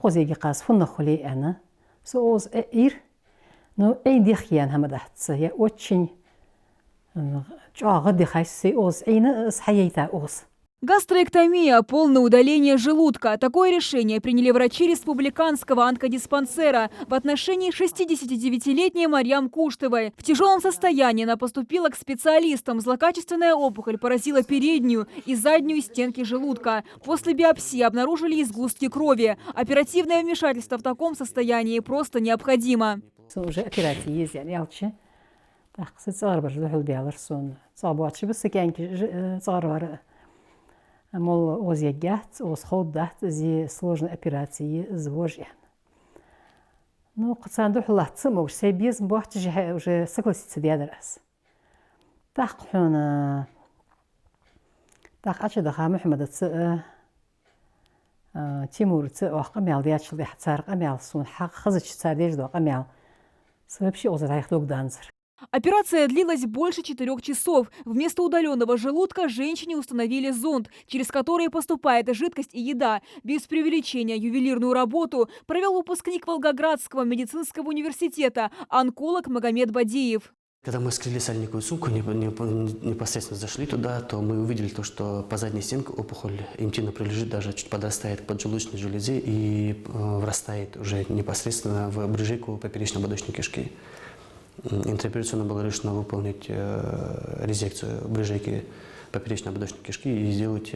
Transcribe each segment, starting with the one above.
قوزي قاس فن خلي أنا سوز إير نو أي دخيان هم دهتس يا وتشين جا غدي خايسي أوز أين صحيتا أوز. Гастроэктомия – полное удаление желудка. Такое решение приняли врачи республиканского онкодиспансера в отношении 69-летней Марьям Куштовой. В тяжелом состоянии она поступила к специалистам. Злокачественная опухоль поразила переднюю и заднюю стенки желудка. После биопсии обнаружили сгустки крови. Оперативное вмешательство в таком состоянии просто необходимо. мол озъегят, осходат зи сложной операции звожья. Ну, قصاندو حلات موج سيبيز مبوحت уже согласиться ديادرس. تاق حنا تاق أشد خا محمد تيمور وقميال دياتش اللي حتصار قميال صون حق خزش تصاديج دو قميال سبب شيء وزد هيخدوك دانزر. Операция длилась больше 4 часов. Вместо удаленного желудка женщине установили зонд, через который поступает жидкость и еда. Без преувеличения ювелирную работу провел выпускник Волгоградского медицинского университета, онколог Магомед Бадиев. Когда мы вскрыли сальниковую сумку, непосредственно зашли туда, то мы увидели то, что по задней стенке опухоль интимно пролежит, даже чуть подрастает к поджелудочной железе и врастает уже непосредственно в брыжейку поперечно-ободочной кишки. Интероперационно было решено выполнить резекцию брыжейки поперечно-ободочной кишки и сделать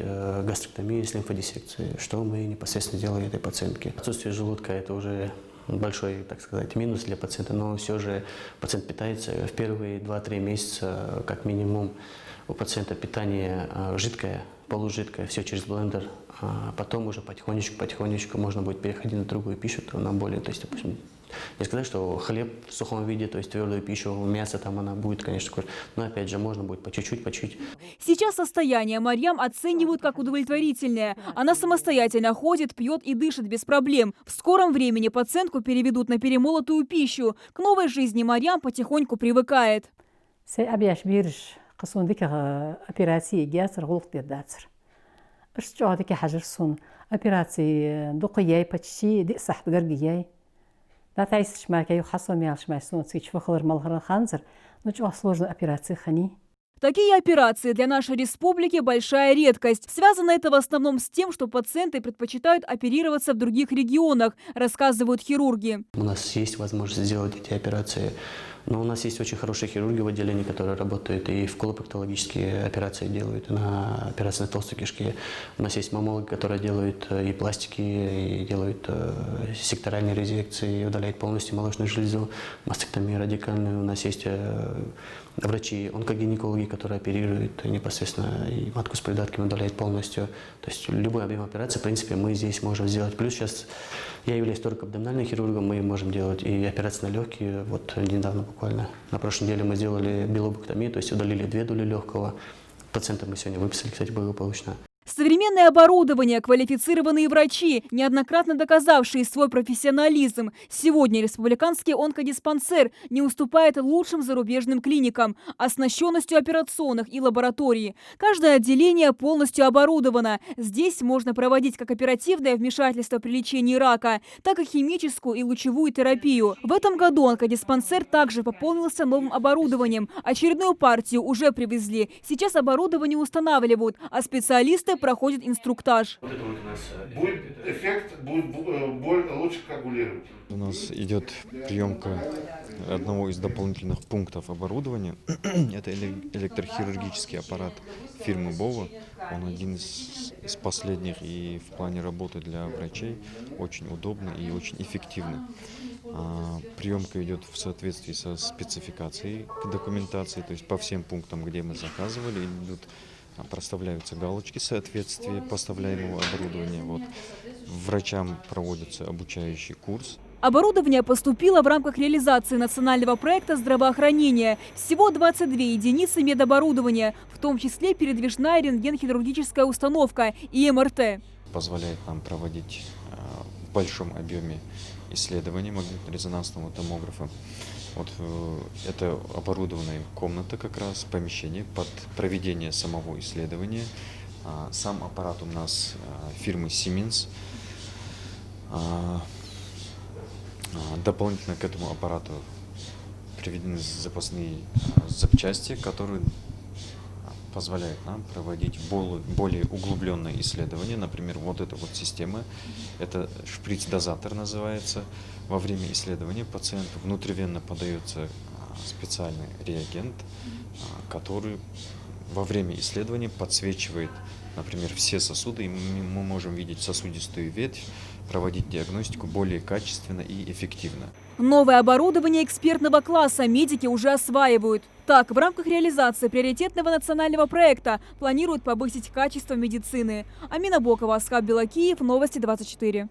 гастроктомию с лимфодиссекцией, что мы непосредственно делали этой пациентке. Отсутствие желудка – это уже большой, так сказать, минус для пациента, но все же пациент питается в первые 2-3 месяца, как минимум, у пациента питание жидкое, полужидкое, все через блендер, а потом уже потихонечку можно будет переходить на другую пищу, на более, то есть, допустим, не сказать, что хлеб в сухом виде, то есть твердую пищу, мясо там она будет, конечно, но опять же можно будет по чуть-чуть. Сейчас состояние Марьям оценивают как удовлетворительное. Она самостоятельно ходит, пьет и дышит без проблем. В скором времени пациентку переведут на перемолотую пищу. К новой жизни Марьям потихоньку привыкает. لا تعيش معك يحصل ميالش معسون تيجي فخر مالهر خانزر نجوا сложную операцию хани. Такие операции для нашей республики большая редкость. Связано это в основном с тем, что пациенты предпочитают оперироваться в других регионах, рассказывают хирурги. У нас есть возможность сделать эти операции, но у нас есть очень хорошие хирурги в отделении, которые работают и в колопроктологические операции делают, на операции на толстой кишке. У нас есть маммологи, которые делают и пластики, и делают секторальные резекции, удаляют полностью молочную железу, мастектомию радикальную. У нас есть врачи-онкогинекологи, которые оперируют непосредственно и матку с придатками удаляют полностью. То есть любой объем операции, в принципе, мы здесь можем сделать. Плюс сейчас я являюсь только абдоминальным хирургом, мы можем делать и операции на легкие. Вот недавно буквально, на прошлой неделе мы сделали билобэктомию, то есть удалили 2 доли легкого. Пациента мы сегодня выписали, кстати, благополучно. Современное оборудование, квалифицированные врачи, неоднократно доказавшие свой профессионализм. Сегодня республиканский онкодиспансер не уступает лучшим зарубежным клиникам, оснащенностью операционных и лабораторий. Каждое отделение полностью оборудовано. Здесь можно проводить как оперативное вмешательство при лечении рака, так и химическую и лучевую терапию. В этом году онкодиспансер также пополнился новым оборудованием. Очередную партию уже привезли. Сейчас оборудование устанавливают, а специалисты проходит инструктаж. Вот это вот у нас будет эффект, будет боль лучше коагулировать. У нас идет приемка одного из дополнительных пунктов оборудования. Это электрохирургический аппарат фирмы Бова. Он один из последних и в плане работы для врачей очень удобный и очень эффективный. Приемка идет в соответствии со спецификацией документации, то есть по всем пунктам, где мы заказывали, идут проставляются галочки соответствия поставляемого оборудования. Вот. Врачам проводится обучающий курс. Оборудование поступило в рамках реализации национального проекта здравоохранения. Всего 22 единицы медоборудования, в том числе передвижная рентген-хирургическая установка и МРТ. Позволяет нам проводить в большом объеме исследований магнитно-резонансного томографа. Вот это оборудованная комната, как раз помещение под проведение самого исследования. Сам аппарат у нас фирмы Siemens. Дополнительно к этому аппарату приведены запасные запчасти, которые позволяют нам проводить более углубленные исследования. Например, вот эта вот система, это шприц-дозатор называется. Во время исследования пациенту внутривенно подается специальный реагент, который во время исследования подсвечивает, например, все сосуды, и мы можем видеть сосудистую ветвь, проводить диагностику более качественно и эффективно. Новое оборудование экспертного класса медики уже осваивают. Так, в рамках реализации приоритетного национального проекта планируют повысить качество медицины. Амина Бокова, Асхаб Белакиев, Новости 24.